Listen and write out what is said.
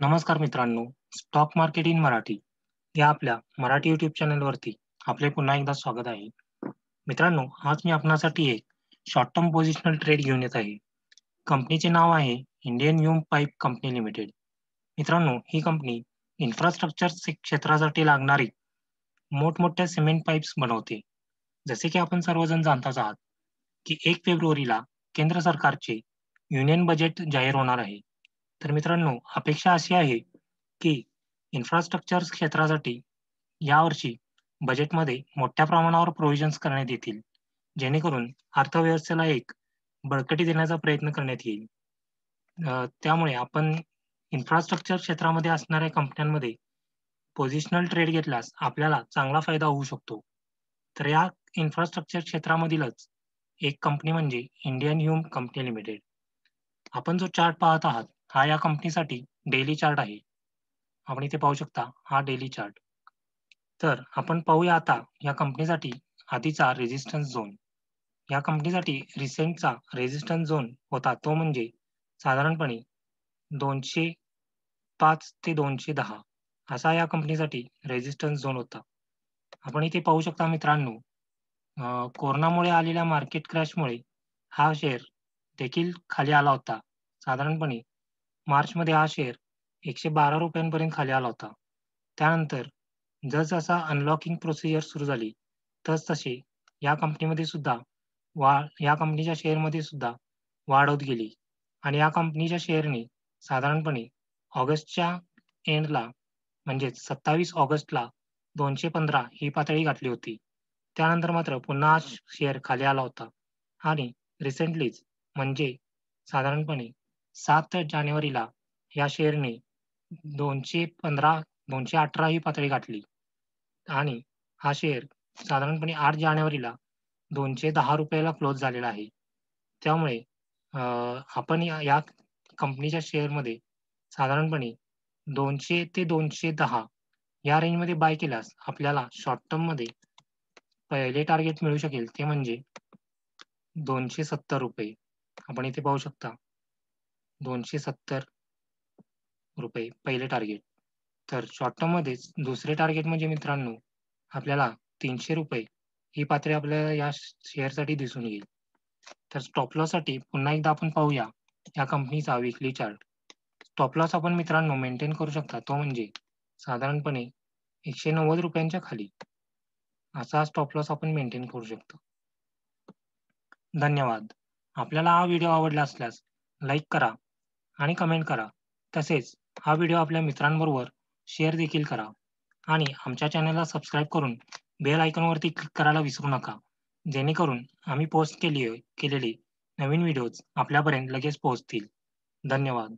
नमस्कार मित्रांनो, stock market in Marathi या आपल्या मराठी YouTube चॅनलवरती आपले पुन्हा एकदा स्वागत आहे. मित्रांनो, आज मी आपणासाठी एक शॉर्ट टर्म पोझिशनल ट्रेड घेऊन येत आहे. कंपनीचे नाव आहे Indian Hume pipe company limited. मित्रांनो, ही कंपनी इन्फ्रास्ट्रक्चर क्षेत्रासाठी लागणारी मोठमोठ्या सिमेंट पाईप्स बनवते. जसे की आपण सर्वजण जाणताच आहात, की 1 फेब्रुवारीला केंद्र सरकारचे युनियन बजेट जाहीर होणार आहे. तर मित्रांनो, अपेक्षा अशी आहे, की इन्फ्रास्ट्रक्चर क्षेत्रासाठी यावर्षी बजेटमध्ये मोठ्या प्रमाणावर प्रोव्हिजन्स करण्यात येतील. जेणेकरून अर्थव्यवस्थेला एक बळकटी देण्याचा प्रयत्न करण्यात येईल. त्यामुळे आपण इन्फ्रास्ट्रक्चर क्षेत्रामध्ये असणाऱ्या कंपन्यांमध्ये पोझिशनल ट्रेड घेतल्यास आपल्याला चांगला फायदा होऊ शकतो. तर या इन्फ्रास्ट्रक्चर क्षेत्रामधीलच एक कंपनी म्हणजे इंडियन ह्यूम कंपनी लिमिटेड. आपण जो चार्ट पाहत आहात, हा या कंपनीसाठी डेली चार्ट आहे. आपण इथे पाहू शकता हा डेली चार्ट. तर आपण पाहूया आता या कंपनीसाठी आधीचा रेझिस्टन्स झोन. या कंपनीसाठी रिसेंटचा रेझिस्टन्स झोन होता तो म्हणजे साधारणपणे 205 ते 210 असा या कंपनीसाठी रेझिस्टन्स झोन होता. आपण इथे पाहू शकता मित्रांनो, कोरोनामुळे आलेल्या मार्केट क्रॅशमुळे हा शेअर देखील खाली आला होता. साधारणपणे मार्चमध्ये हा शेअर ₹112 पर्यंत खाली आला होता. त्यानंतर जसजसा अनलॉकिंग प्रोसिजर सुरू झाली, तसतसे या कंपनीमध्ये सुद्धा या कंपनीच्या शेअरमध्ये सुद्धा वाढ होत गेली आणि या कंपनीच्या शेअरने साधारणपणे ऑगस्टच्या एंडला म्हणजेच 27 ऑगस्टला 215 ही पातळी गाठली होती. त्यानंतर मात्र पुन्हा हा शेअर खाली आला होता आणि रिसेंटलीच म्हणजे साधारणपणे 7 जानेवारीला या शेअरने 215 218 ही पातळी गाठली आणि हा शेअर साधारणपणे 8 जानेवारीला ₹210 ला क्लोज झालेला आहे. त्यामुळे अ, आपण या या कंपनीच्या शेअरमध्ये साधारणपणे 200 ते 210 या रेंजमध्ये बाय केल्यास आपल्याला शॉर्ट टर्ममध्ये पहिले टार्गेट मिळू शकेल ते म्हणजे ₹270. आपण इथे पाहू शकता ₹270 पहिले टार्गेट. तर शॉर्ट टर्ममध्येच दुसरे टार्गेट म्हणजे मित्रांनो आपल्याला ₹300 ही पातळी आपल्याला या शेअरसाठी दिसून येईल. तर स्टॉप लॉससाठी पुन्हा एकदा आपण पाहूया या कंपनीचा वीकली चार्ट. स्टॉप लॉस आपण मित्रांनो मेंटेन करू शकता. तो म्हणजे साधारणपणे ₹190 च्या खाली असा स्टॉप लॉस आपण मेंटेन करू शकतो. धन्यवाद. आपल्याला हा व्हिडिओ आवडला असल्यास लाईक करा आणि कमेंट करा. तसेच हा व्हिडिओ आपल्या मित्रांबरोबर शेअर देखील करा आणि आमच्या चॅनलला सबस्क्राईब करून बेल आयकॉनवरती क्लिक करायला विसरू नका. जेणेकरून आम्ही पोस्ट केलेले नवीन व्हिडिओज आपल्यापर्यंत लगेच पोहोचतील. धन्यवाद.